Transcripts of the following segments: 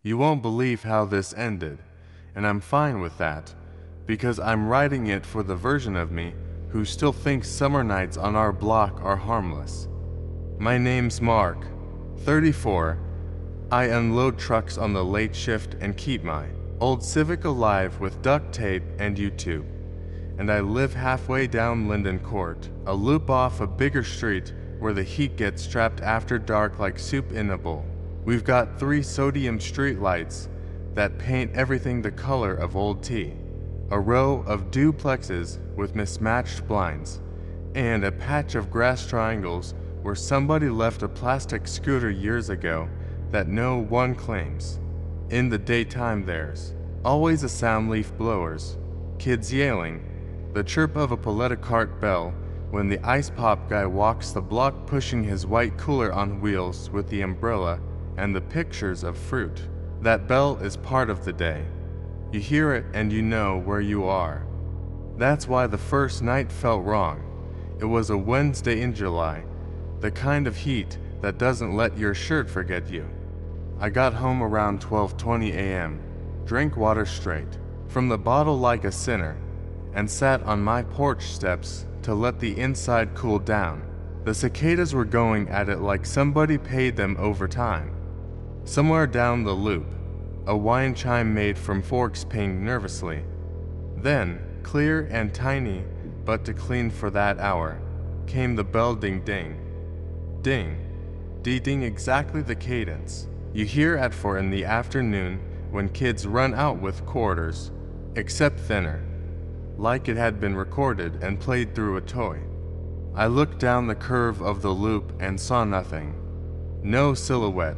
You won't believe how this ended, and I'm fine with that, because I'm writing it for the version of me who still thinks summer nights on our block are harmless. My name's Mark, 34. I unload trucks on the late shift and keep my old Civic alive with duct tape and YouTube. And I live halfway down Linden Court, a loop off a bigger street where the heat gets trapped after dark like soup in a bowl. We've got 3 sodium street lights that paint everything the color of old tea, a row of duplexes with mismatched blinds, and a patch of grass triangles where somebody left a plastic scooter years ago that no one claims. In the daytime there's always a sound leaf blowers, kids yelling, the chirp of a Paletta cart bell when the ice pop guy walks the block pushing his white cooler on wheels with the umbrella and the pictures of fruit. That bell is part of the day. You hear it and you know where you are. That's why the first night felt wrong. It was a Wednesday in July, the kind of heat that doesn't let your shirt forget you. I got home around 12:20 a.m., drank water straight from the bottle like a sinner, and sat on my porch steps to let the inside cool down. The cicadas were going at it like somebody paid them overtime. Somewhere down the loop, a wine chime made from forks pinged nervously. Then, clear and tiny, but to clean for that hour, came the bell ding-ding. Ding. Ding exactly the cadence you hear at 4 in the afternoon when kids run out with quarters, except thinner, like it had been recorded and played through a toy. I looked down the curve of the loop and saw nothing. No silhouette.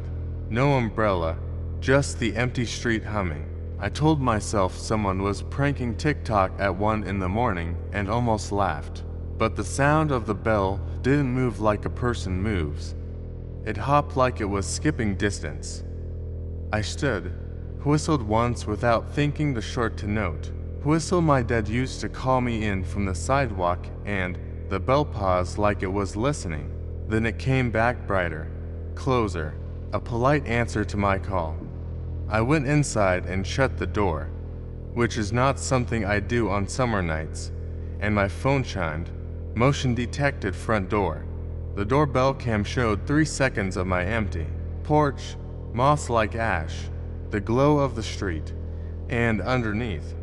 No umbrella, just the empty street humming. I told myself someone was pranking TikTok at 1 in the morning and almost laughed. But the sound of the bell didn't move like a person moves. It hopped like it was skipping distance. I stood, whistled once without thinking the short to note. Whistle my dad used to call me in from the sidewalk, and the bell paused like it was listening. Then it came back brighter, closer. A polite answer to my call. I went inside and shut the door, which is not something I do on summer nights, and my phone chimed, motion detected front door. The doorbell cam showed 3 seconds of my empty porch, moss like ash, the glow of the street, and underneath,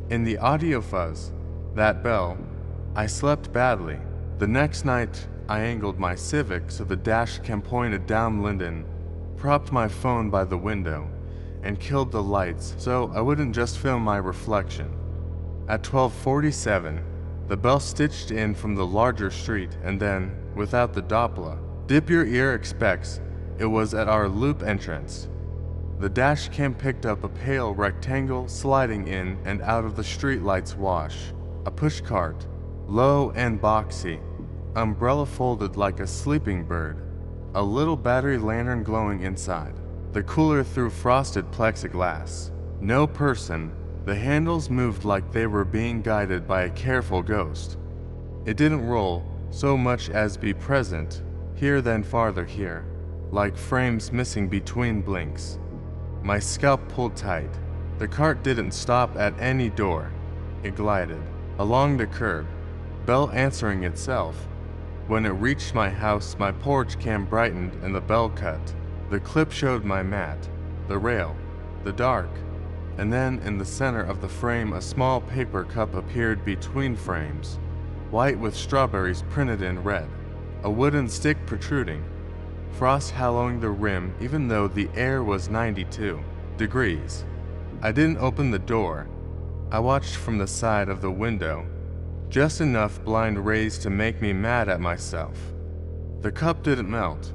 in the audio fuzz, that bell. I slept badly. The next night, I angled my Civic so the dash cam pointed down Linden, propped my phone by the window, and killed the lights so I wouldn't just film my reflection. At 12:47, the bell stitched in from the larger street and then, without the Doppler, dip your ear expects, it was at our loop entrance. The dash cam picked up a pale rectangle sliding in and out of the streetlight's wash, a pushcart, low and boxy, umbrella folded like a sleeping bird, a little battery lantern glowing inside, the cooler through frosted plexiglass. No person, the handles moved like they were being guided by a careful ghost. It didn't roll so much as be present, here then farther here, like frames missing between blinks. My scalp pulled tight. The cart didn't stop at any door. It glided along the curb, bell answering itself. When it reached my house, my porch cam brightened and the bell cut. The clip showed my mat, the rail, the dark, and then in the center of the frame a small paper cup appeared between frames, white with strawberries printed in red, a wooden stick protruding, frost hallowing the rim even though the air was 92 degrees. I didn't open the door. I watched from the side of the window, just enough blind rays to make me mad at myself. The cup didn't melt.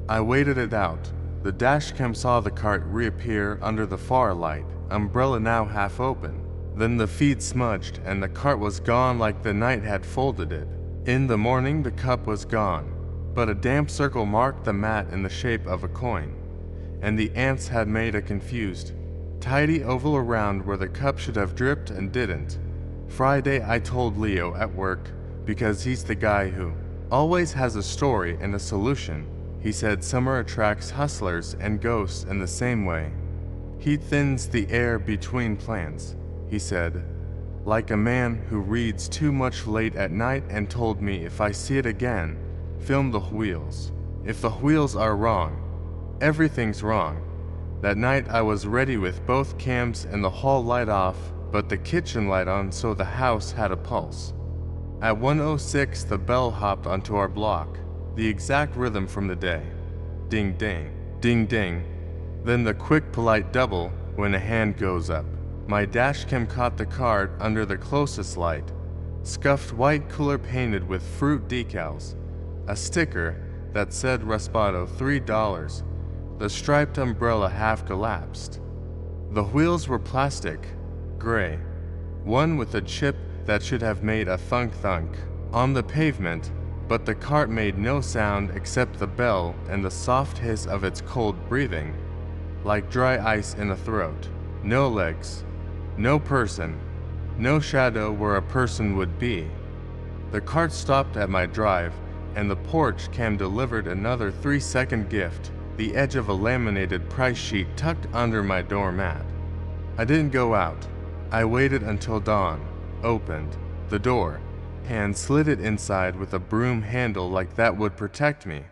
I waited it out. The dashcam saw the cart reappear under the far light, umbrella now half open. Then the feed smudged and the cart was gone like the night had folded it. In the morning the cup was gone, but a damp circle marked the mat in the shape of a coin, and the ants had made a confused, tidy oval around where the cup should have dripped and didn't. Friday I told Leo at work, because he's the guy who always has a story and a solution. He said summer attracts hustlers and ghosts in the same way. He thins the air between plants, he said, like a man who reads too much late at night, and told me if I see it again, film the wheels. If the wheels are wrong, everything's wrong. That night I was ready with both cams and the hall light off, but the kitchen light on so the house had a pulse. At 1:06 the bell hopped onto our block, the exact rhythm from the day. Ding ding, ding ding. Then the quick polite double when a hand goes up. My dashcam caught the card under the closest light. Scuffed white cooler painted with fruit decals. A sticker that said Raspado $3. The striped umbrella half collapsed. The wheels were plastic, gray. One with a chip that should have made a thunk-thunk on the pavement, but the cart made no sound except the bell and the soft hiss of its cold breathing, like dry ice in a throat. No legs, no person, no shadow where a person would be. The cart stopped at my drive, and the porch cam delivered another 3-second gift, the edge of a laminated price sheet tucked under my doormat. I didn't go out. I waited until dawn, opened the door, and slid it inside with a broom handle like that would protect me.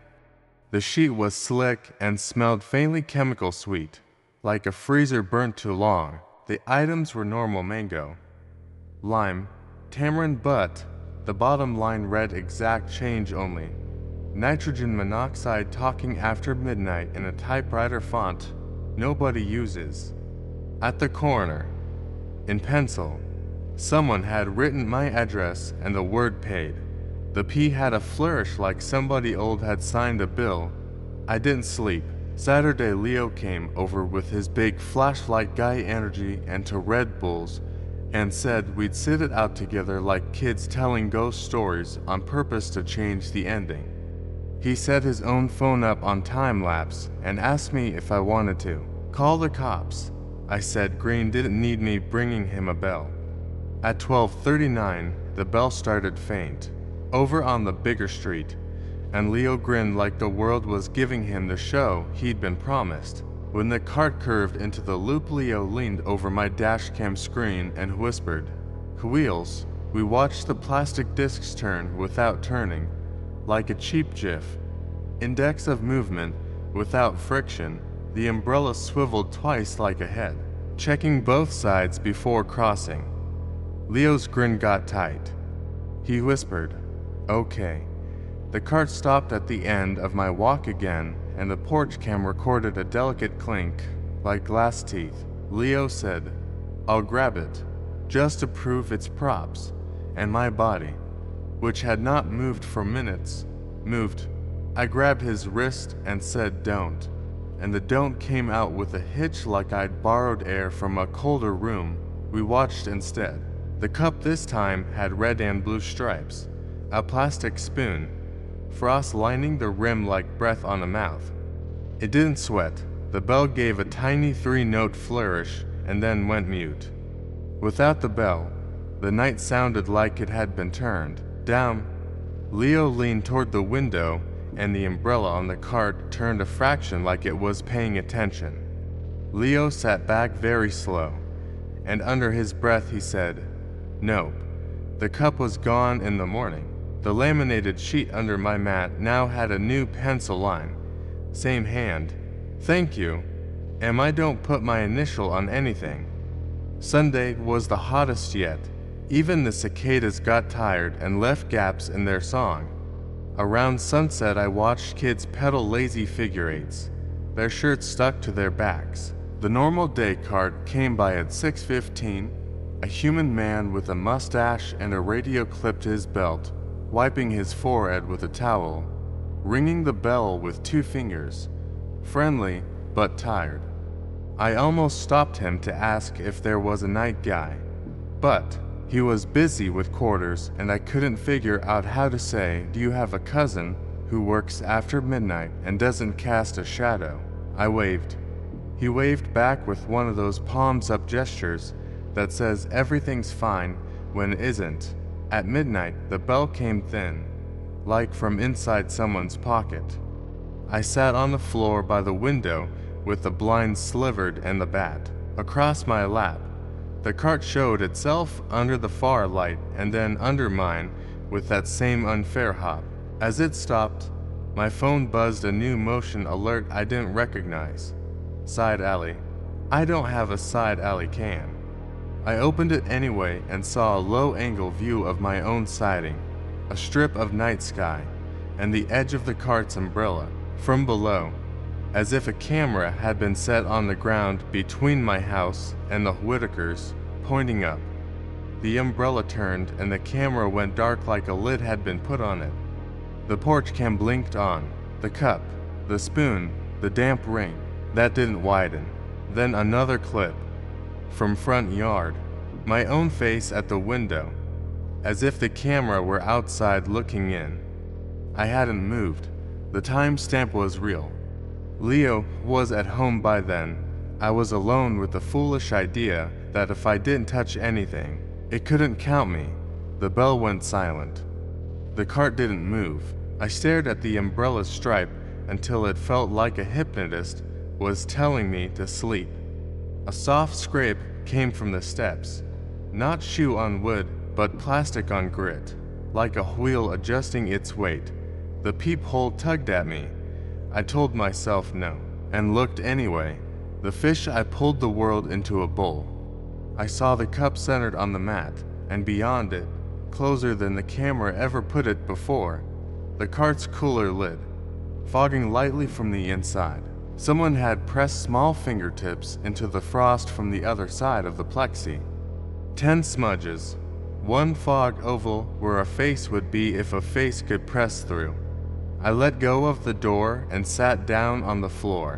The sheet was slick and smelled faintly chemical sweet, like a freezer burnt too long. The items were normal mango, lime, tamarind, but the bottom line read exact change only. Nitrogen monoxide talking after midnight in a typewriter font nobody uses. At the corner, in pencil, someone had written my address and the word paid. The P had a flourish like somebody old had signed a bill. I didn't sleep. Saturday Leo came over with his big flashlight guy energy and to Red Bulls and said we'd sit it out together like kids telling ghost stories on purpose to change the ending. He set his own phone up on time-lapse and asked me if I wanted to. Call the cops. I said Green didn't need me bringing him a bell. At 12:39, the bell started faint, over on the bigger street, and Leo grinned like the world was giving him the show he'd been promised. When the cart curved into the loop, Leo leaned over my dashcam screen and whispered, "Wheels." We watched the plastic discs turn without turning, like a cheap GIF. Index of movement without friction. The umbrella swiveled twice like a head, checking both sides before crossing. Leo's grin got tight. He whispered, "Okay." The cart stopped at the end of my walk again, and the porch cam recorded a delicate clink, like glass teeth. Leo said, "I'll grab it, just to prove its props," and my body, which had not moved for minutes, moved. I grabbed his wrist and said, "Don't," and the don't came out with a hitch like I'd borrowed air from a colder room. We watched instead. The cup this time had red and blue stripes, a plastic spoon, frost lining the rim like breath on a mouth. It didn't sweat. The bell gave a tiny 3-note flourish and then went mute. Without the bell, the night sounded like it had been turned down. Leo leaned toward the window, and the umbrella on the cart turned a fraction like it was paying attention. Leo sat back very slow, and under his breath he said, "Nope." The cup was gone in the morning. The laminated sheet under my mat now had a new pencil line. Same hand. "Thank you. And I don't put my initial on anything." Sunday was the hottest yet. Even the cicadas got tired and left gaps in their song. Around sunset I watched kids pedal lazy figure eights, their shirts stuck to their backs. The normal day cart came by at 6:15. A human man with a mustache and a radio clipped to his belt, wiping his forehead with a towel, ringing the bell with 2 fingers, friendly but tired. I almost stopped him to ask if there was a night guy, but he was busy with quarters and I couldn't figure out how to say, "Do you have a cousin who works after midnight and doesn't cast a shadow?" I waved. He waved back with one of those palms up gestures that says everything's fine when it isn't. At midnight, the bell came thin, like from inside someone's pocket. I sat on the floor by the window with the blinds slivered and the bat across my lap. The cart showed itself under the far light and then under mine with that same unfair hop. As it stopped, my phone buzzed a new motion alert I didn't recognize. Side alley. I don't have a side alley cam. I opened it anyway and saw a low-angle view of my own siding, a strip of night sky, and the edge of the cart's umbrella from below, as if a camera had been set on the ground between my house and the Whitakers, pointing up. The umbrella turned and the camera went dark like a lid had been put on it. The porch cam blinked on, the cup, the spoon, the damp ring. That didn't widen. Then another clip. From front yard, my own face at the window, as if the camera were outside looking in. I hadn't moved. The timestamp was real. Leo was at home by then. I was alone with the foolish idea that if I didn't touch anything, it couldn't count me. The bell went silent. The cart didn't move. I stared at the umbrella stripe until it felt like a hypnotist was telling me to sleep. A soft scrape came from the steps, not shoe on wood, but plastic on grit, like a wheel adjusting its weight. The peephole tugged at me. I told myself no, and looked anyway. The fish I pulled the world into a bowl. I saw the cup centered on the mat, and beyond it, closer than the camera ever put it before, the cart's cooler lid, fogging lightly from the inside. Someone had pressed small fingertips into the frost from the other side of the plexi. 10 smudges, one fog oval where a face would be if a face could press through. I let go of the door and sat down on the floor,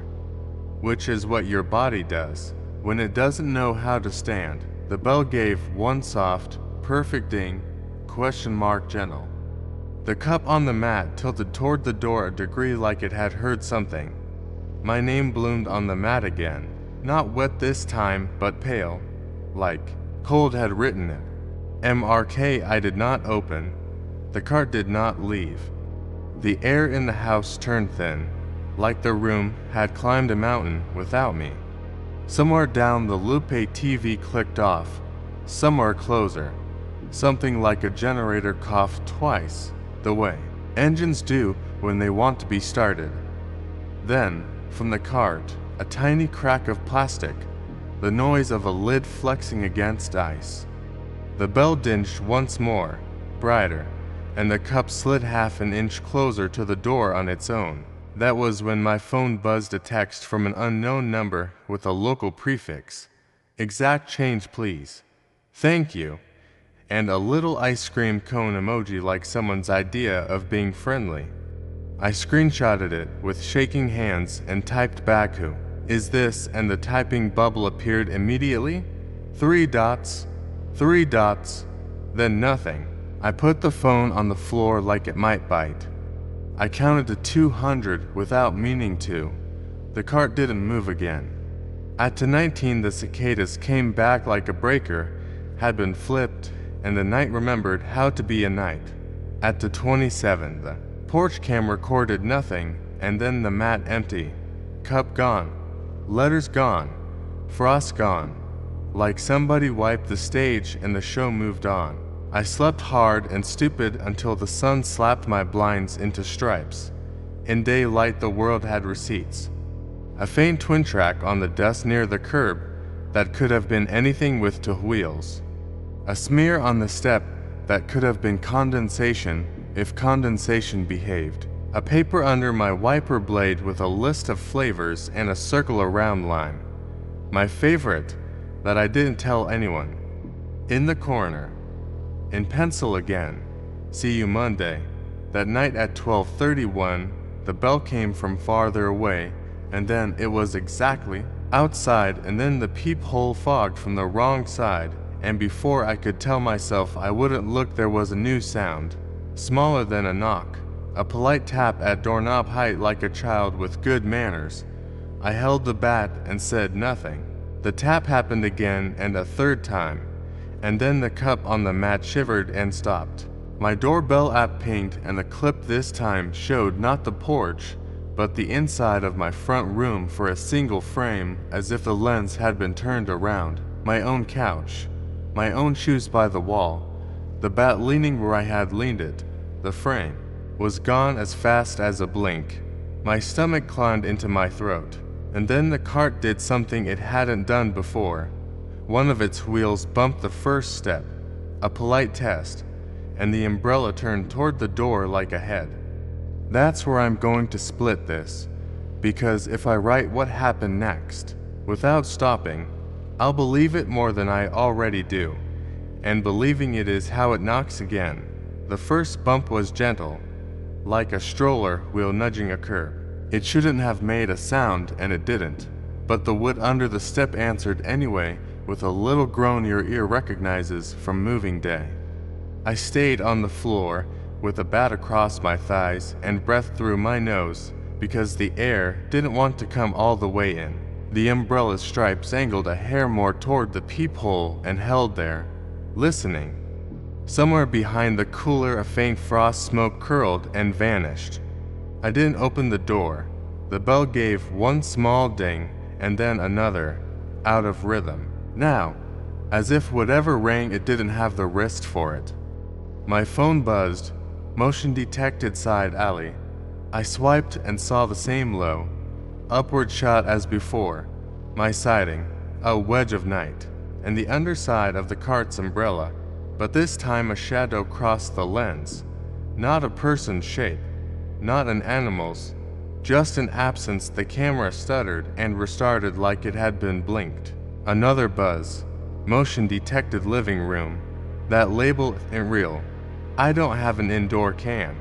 which is what your body does when it doesn't know how to stand. The bell gave one soft, perfect ding, ? Gentle. The cup on the mat tilted toward the door a degree like it had heard something. My name bloomed on the mat again, not wet this time, but pale, like cold had written it. MRK I did not open. The cart did not leave. The air in the house turned thin, like the room had climbed a mountain without me. Somewhere down the loop a TV clicked off, somewhere closer. Something like a generator coughed twice, the way engines do when they want to be started. Then, from the cart, a tiny crack of plastic, the noise of a lid flexing against ice. The bell dinged once more, brighter, and the cup slid half an inch closer to the door on its own. That was when my phone buzzed a text from an unknown number with a local prefix. Exact change, please. Thank you. And a little ice cream cone emoji like someone's idea of being friendly. I screenshotted it with shaking hands and typed back who is this, and the typing bubble appeared immediately. 3 dots, 3 dots, then nothing. I put the phone on the floor like it might bite. I counted to 200 without meaning to. The cart didn't move again. At to 19 the cicadas came back like a breaker had been flipped, and the night remembered how to be a night. At to 27 the porch cam recorded nothing, and then the mat empty. Cup gone. Letters gone. Frost gone. Like somebody wiped the stage and the show moved on. I slept hard and stupid until the sun slapped my blinds into stripes. In daylight the world had receipts. A faint twin track on the dust near the curb that could have been anything with 2 wheels. A smear on the step that could have been condensation if condensation behaved. A paper under my wiper blade with a list of flavors and a circle around lime. My favorite, that I didn't tell anyone. In the corner. In pencil again. See you Monday. That night at 12:31, the bell came from farther away, and then it was exactly outside, and then the peephole fogged from the wrong side, and before I could tell myself I wouldn't look there was a new sound. Smaller than a knock. A polite tap at doorknob height like a child with good manners. I held the bat and said nothing. The tap happened again and a third time, and then the cup on the mat shivered and stopped. My doorbell app pinged, and the clip this time showed not the porch, but the inside of my front room for a single frame, as if the lens had been turned around, my own couch, my own shoes by the wall, the bat leaning where I had leaned it, the frame, was gone as fast as a blink. My stomach climbed into my throat, and then the cart did something it hadn't done before. One of its wheels bumped the first step, a polite test, and the umbrella turned toward the door like a head. That's where I'm going to split this, because if I write what happened next, without stopping, I'll believe it more than I already do, and believing it is how it knocks again. The first bump was gentle, like a stroller wheel nudging a curb. It shouldn't have made a sound, and it didn't, but the wood under the step answered anyway with a little groan your ear recognizes from moving day. I stayed on the floor with a bat across my thighs and breath through my nose because the air didn't want to come all the way in. The umbrella's stripes angled a hair more toward the peephole and held there, listening. Somewhere behind the cooler a faint frost smoke curled and vanished. I didn't open the door. The bell gave one small ding and then another, out of rhythm. Now, as if whatever rang it didn't have the wrist for it. My phone buzzed, motion detected side alley. I swiped and saw the same low, upward shot as before, my siding, a wedge of night, and the underside of the cart's umbrella, but this time a shadow crossed the lens, not a person's shape, not an animal's, just an absence. The camera stuttered and restarted like it had been blinked. Another buzz, motion detected living room, that label isn't real. I don't have an indoor cam.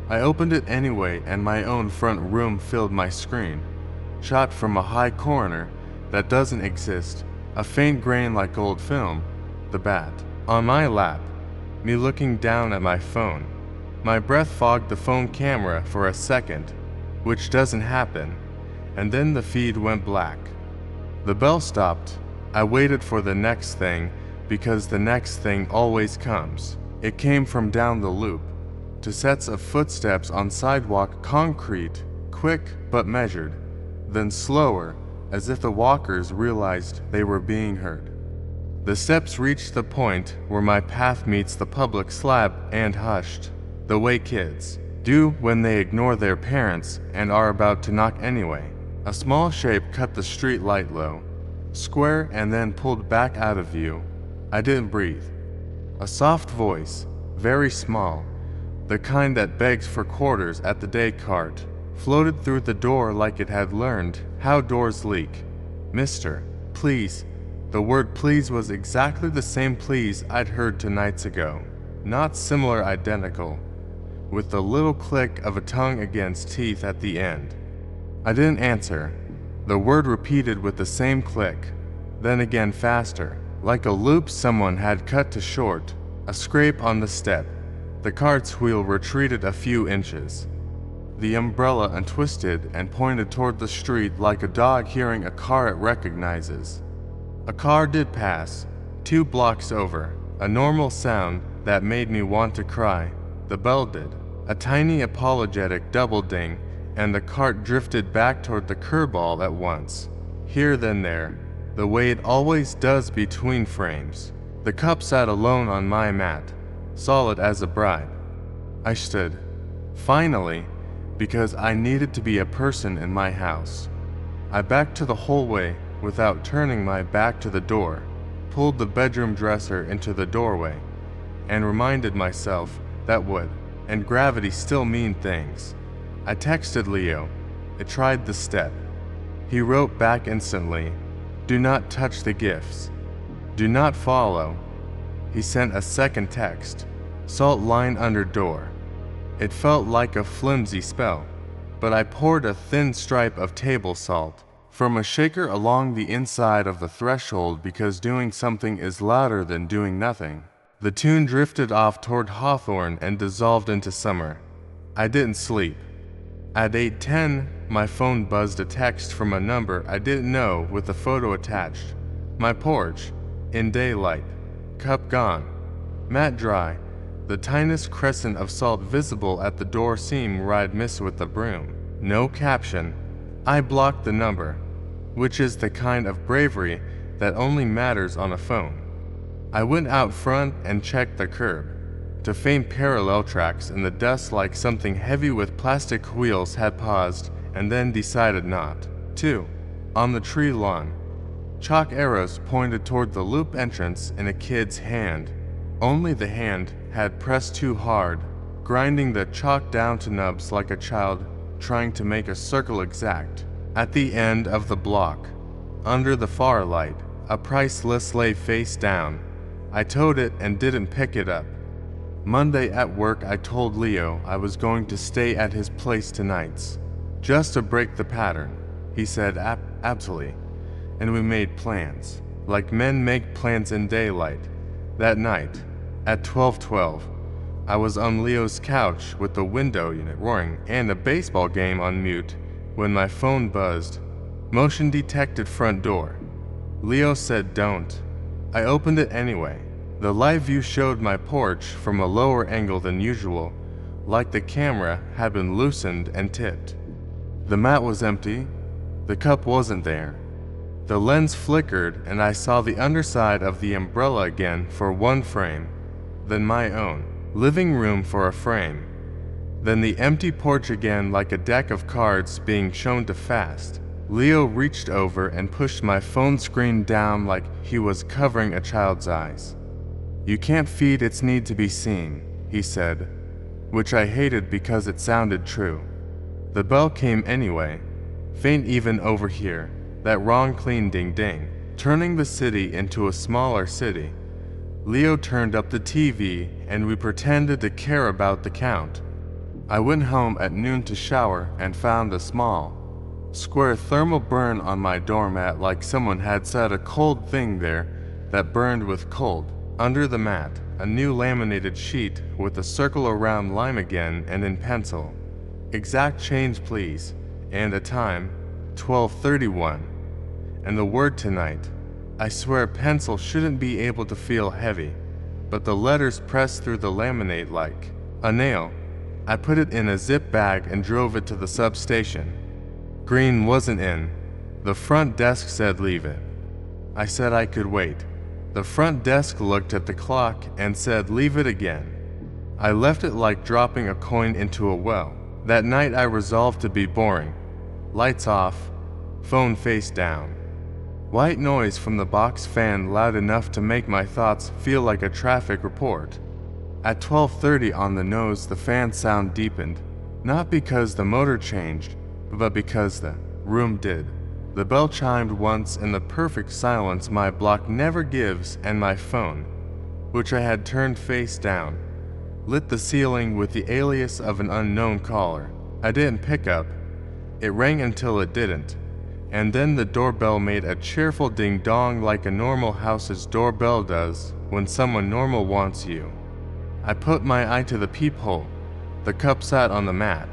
I opened it anyway and my own front room filled my screen, shot from a high corner that doesn't exist, a faint grain like old film, the bat. On my lap, me looking down at my phone. My breath fogged the phone camera for a second, which doesn't happen, and then the feed went black. The bell stopped. I waited for the next thing because the next thing always comes. It came from down the loop, to sets of footsteps on sidewalk concrete, quick but measured, then slower, as if the walkers realized they were being heard. The steps reached the point where my path meets the public slab and hushed, the way kids do when they ignore their parents and are about to knock anyway. A small shape cut the street light low, square and then pulled back out of view. I didn't breathe. A soft voice, very small, the kind that begs for quarters at the day cart, floated through the door like it had learned how doors leak. "Mister, please." The word please was exactly the same please I'd heard 2 nights ago. Not similar, identical, with the little click of a tongue against teeth at the end. I didn't answer. The word repeated with the same click, then again faster, like a loop someone had cut to short. A scrape on the step. The cart's wheel retreated a few inches. The umbrella untwisted and pointed toward the street like a dog hearing a car it recognizes. A car did pass, 2 blocks over, a normal sound that made me want to cry. The bell did. A tiny apologetic double ding, and the cart drifted back toward the curb all at once, here then there, the way it always does between frames. The cup sat alone on my mat, solid as a bribe. I stood, finally, because I needed to be a person in my house. I backed to the hallway without turning my back to the door, pulled the bedroom dresser into the doorway, and reminded myself that wood and gravity still mean things. I texted Leo. It tried the step. He wrote back instantly, "Do not touch the gifts. Do not follow." He sent a second text, "Salt line under door." It felt like a flimsy spell, but I poured a thin stripe of table salt from a shaker along the inside of the threshold because doing something is louder than doing nothing. The tune drifted off toward Hawthorne and dissolved into summer. I didn't sleep. At 8:10, my phone buzzed a text from a number I didn't know with a photo attached. My porch, in daylight, cup gone, mat dry, the tiniest crescent of salt visible at the door seam where I'd missed with the broom. No caption. I blocked the number, which is the kind of bravery that only matters on a phone. I went out front and checked the curb to faint parallel tracks in the dust, like something heavy with plastic wheels had paused and then decided not to. On the tree lawn, chalk arrows pointed toward the loop entrance in a kid's hand. Only the hand had pressed too hard, grinding the chalk down to nubs like a child trying to make a circle exact. At the end of the block, under the far light, a price list lay face down. I towed it and didn't pick it up. Monday at work, I told Leo I was going to stay at his place tonights, just to break the pattern. He said absolutely, and we made plans, like men make plans in daylight. That night, at 12:12, I was on Leo's couch with the window unit roaring and a baseball game on mute when my phone buzzed. Motion detected front door. Leo said don't. I opened it anyway. The live view showed my porch from a lower angle than usual, like the camera had been loosened and tipped. The mat was empty. The cup wasn't there. The lens flickered and I saw the underside of the umbrella again for one frame, then my own living room for a frame, then the empty porch again like a deck of cards being shown to fast. Leo reached over and pushed my phone screen down like he was covering a child's eyes. You can't feed its need to be seen, he said, which I hated because it sounded true. The bell came anyway, faint even over here, that wrong clean ding-ding, turning the city into a smaller city. Leo turned up the TV and we pretended to care about the count. I went home at noon to shower and found a small, square thermal burn on my doormat, like someone had set a cold thing there that burned with cold. Under the mat, a new laminated sheet with a circle around lime again and in pencil. Exact change please, and a time, 12:31. And the word tonight. I swear pencil shouldn't be able to feel heavy, but the letters pressed through the laminate like a nail. I put it in a zip bag and drove it to the substation. Green wasn't in. The front desk said leave it. I said I could wait. The front desk looked at the clock and said leave it again. I left it like dropping a coin into a well. That night I resolved to be boring. Lights off, phone face down. White noise from the box fan loud enough to make my thoughts feel like a traffic report. At 12:30 on the nose, the fan sound deepened, not because the motor changed, but because the room did. The bell chimed once in the perfect silence my block never gives, and my phone, which I had turned face down, lit the ceiling with the alias of an unknown caller. I didn't pick up. It rang until it didn't, and then the doorbell made a cheerful ding-dong like a normal house's doorbell does when someone normal wants you. I put my eye to the peephole. The cup sat on the mat.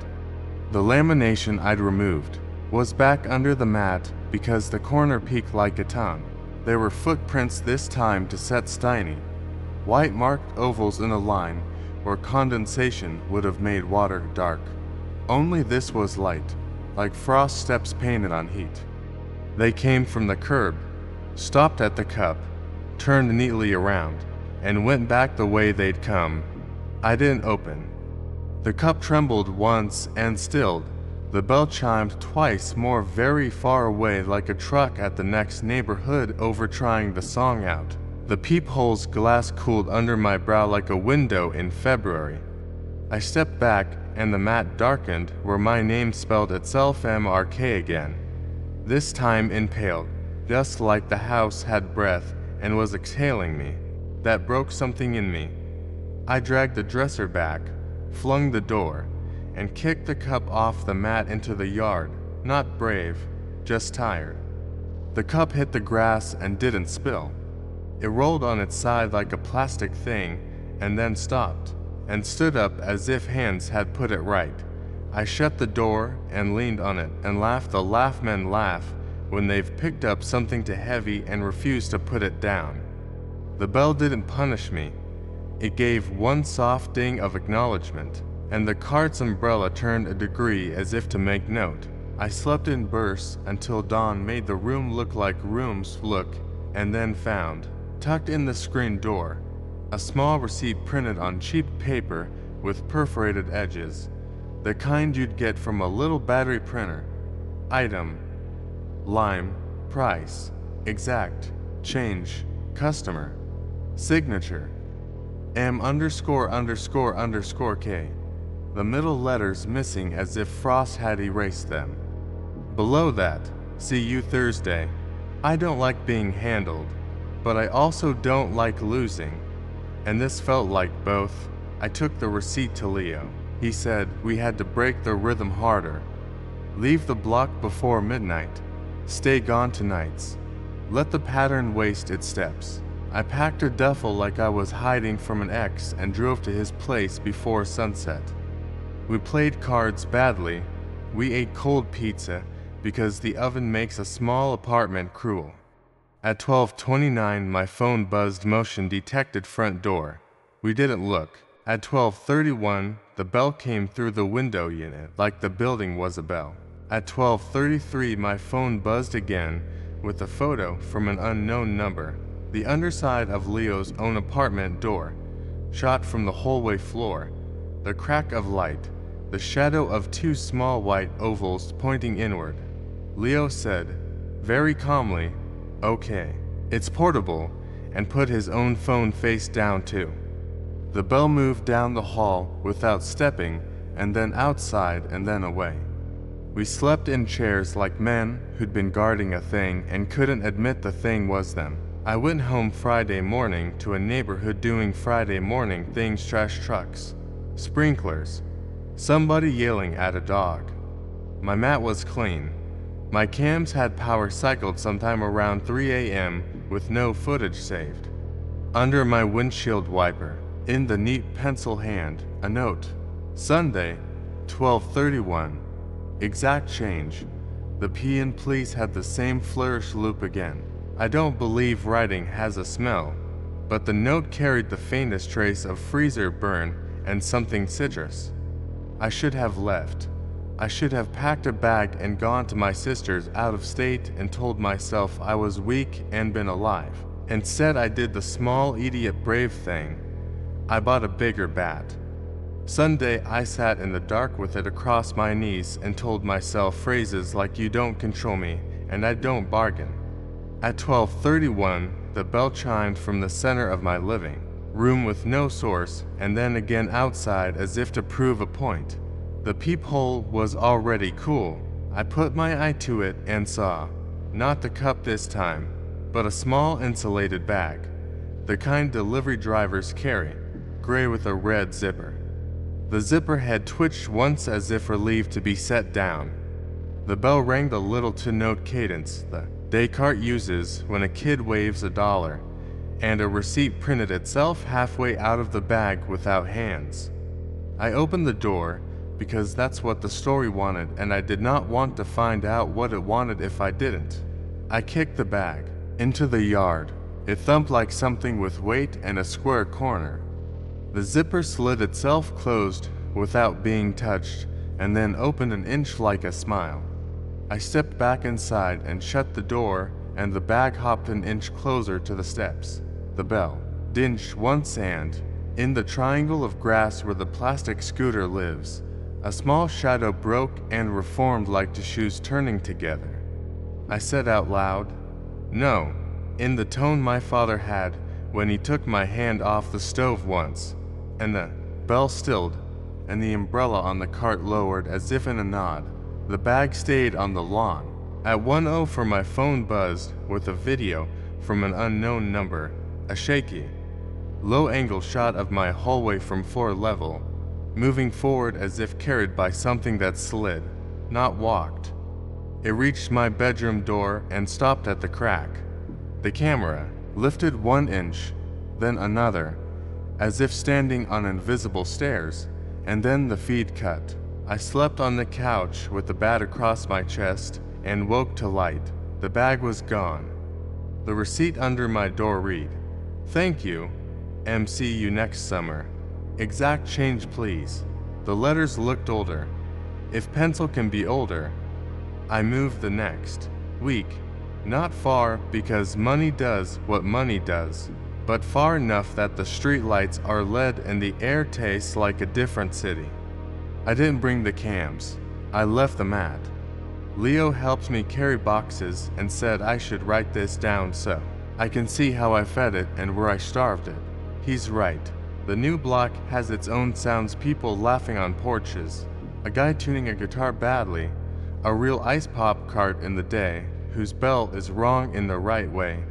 The lamination I'd removed was back under the mat because the corner peaked like a tongue. There were footprints this time to set Steiny, white marked ovals in a line where condensation would have made water dark. Only this was light, like frost steps painted on heat. They came from the curb, stopped at the cup, turned neatly around, and went back the way they'd come. I didn't open. The cup trembled once and stilled. The bell chimed twice more very far away like a truck at the next neighborhood over trying the song out. The peephole's glass cooled under my brow like a window in February. I stepped back and the mat darkened where my name spelled itself MRK again. This time impaled, just like the house had breath and was exhaling me. That broke something in me. I dragged the dresser back, flung the door, and kicked the cup off the mat into the yard, not brave, just tired. The cup hit the grass and didn't spill. It rolled on its side like a plastic thing and then stopped, and stood up as if hands had put it right. I shut the door and leaned on it and laughed the laugh men laugh when they've picked up something too heavy and refuse to put it down. The bell didn't punish me. It gave one soft ding of acknowledgement, and the cart's umbrella turned a degree as if to make note. I slept in bursts until dawn made the room look like rooms look, and then found, tucked in the screen door, a small receipt printed on cheap paper with perforated edges, the kind you'd get from a little battery printer. Item, lime, price, exact, change, customer, signature, M____K. The middle letters missing as if Frost had erased them. Below that, see you Thursday. I don't like being handled, but I also don't like losing. And this felt like both. I took the receipt to Leo. He said we had to break the rhythm harder. Leave the block before midnight. Stay gone tonights. Let the pattern waste its steps. I packed a duffel like I was hiding from an ex and drove to his place before sunset. We played cards badly. We ate cold pizza because the oven makes a small apartment cruel. At 12:29, my phone buzzed motion detected front door. We didn't look. At 12:31, the bell came through the window unit like the building was a bell. At 12:33, my phone buzzed again with a photo from an unknown number. The underside of Leo's own apartment door, shot from the hallway floor, the crack of light, the shadow of two small white ovals pointing inward. Leo said, very calmly, okay. It's portable, and put his own phone face down too. The bell moved down the hall without stepping, and then outside and then away. We slept in chairs like men who'd been guarding a thing and couldn't admit the thing was them. I went home Friday morning to a neighborhood doing Friday morning things, trash trucks, sprinklers, somebody yelling at a dog. My mat was clean. My cams had power cycled sometime around 3 a.m. with no footage saved. Under my windshield wiper, in the neat pencil hand, a note. Sunday, 12:31. Exact change. The P and please had the same flourish loop again. I don't believe writing has a smell, but the note carried the faintest trace of freezer burn and something citrus. I should have left. I should have packed a bag and gone to my sister's out of state and told myself I was weak and been alive. Instead, I did the small idiot brave thing. I bought a bigger bat. Sunday, I sat in the dark with it across my knees and told myself phrases like you don't control me and I don't bargain. At 12:31, the bell chimed from the center of my living room with no source, and then again outside as if to prove a point. The peephole was already cool. I put my eye to it and saw, not the cup this time, but a small insulated bag, the kind delivery drivers carry, gray with a red zipper. The zipper had twitched once as if relieved to be set down. The bell rang the little-to-note cadence the Descartes uses when a kid waves $1, and a receipt printed itself halfway out of the bag without hands. I opened the door because that's what the story wanted, and I did not want to find out what it wanted if I didn't. I kicked the bag into the yard. It thumped like something with weight and a square corner. The zipper slid itself closed without being touched, and then opened an inch like a smile. I stepped back inside and shut the door, and the bag hopped an inch closer to the steps. The bell dinged once, and, in the triangle of grass where the plastic scooter lives, a small shadow broke and reformed like two shoes turning together. I said out loud, "No," in the tone my father had when he took my hand off the stove once, and the bell stilled, and the umbrella on the cart lowered as if in a nod. The bag stayed on the lawn. At 1:04 my phone buzzed with a video from an unknown number, a shaky, low-angle shot of my hallway from floor level, moving forward as if carried by something that slid, not walked. It reached my bedroom door and stopped at the crack. The camera lifted 1 inch, then another, as if standing on invisible stairs, and then the feed cut. I slept on the couch with the bat across my chest and woke to light. The bag was gone. The receipt under my door read, "Thank you. See you next summer. Exact change please." The letters looked older. If pencil can be older, I moved the next week. Not far, because money does what money does, but far enough that the streetlights are lead and the air tastes like a different city. I didn't bring the cams. I left them at. Leo helped me carry boxes and said I should write this down so I can see how I fed it and where I starved it. He's right. The new block has its own sounds, people laughing on porches, a guy tuning a guitar badly, a real ice pop cart in the day whose bell is wrong in the right way,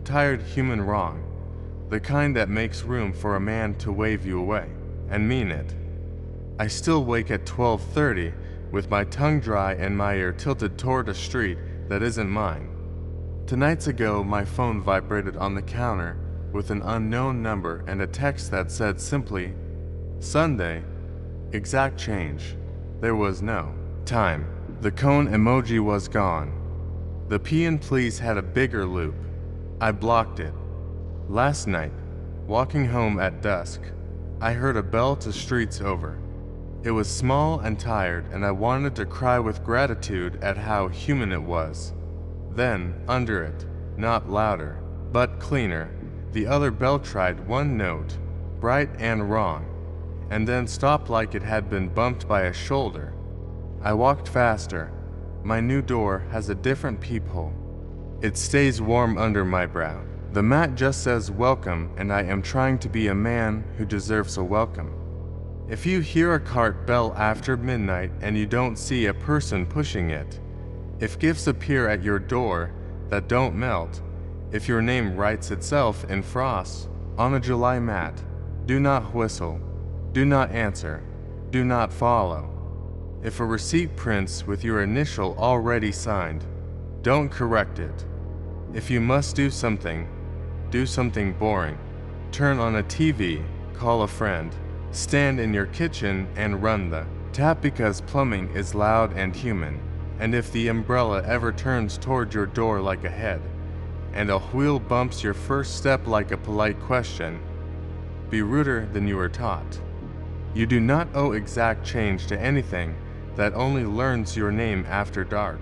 tired human wrong, the kind that makes room for a man to wave you away, and mean it. I still wake at 12:30 with my tongue dry and my ear tilted toward a street that isn't mine. 2 nights ago, my phone vibrated on the counter with an unknown number and a text that said simply, Sunday, exact change. There was no time. The cone emoji was gone. The P and please had a bigger loop. I blocked it. Last night, walking home at dusk, I heard a bell to streets over. It was small and tired, and I wanted to cry with gratitude at how human it was. Then, under it, not louder, but cleaner, the other bell tried one note, bright and wrong, and then stopped like it had been bumped by a shoulder. I walked faster. My new door has a different peephole. It stays warm under my brow. The mat just says welcome, and I am trying to be a man who deserves a welcome. If you hear a cart bell after midnight and you don't see a person pushing it, if gifts appear at your door that don't melt, if your name writes itself in frost on a July mat, do not whistle, do not answer, do not follow. If a receipt prints with your initial already signed, don't correct it. If you must do something boring. Turn on a TV, call a friend, stand in your kitchen and run the tap because plumbing is loud and human. And if the umbrella ever turns toward your door like a head, and a wheel bumps your first step like a polite question, be ruder than you were taught. You do not owe exact change to anything that only learns your name after dark.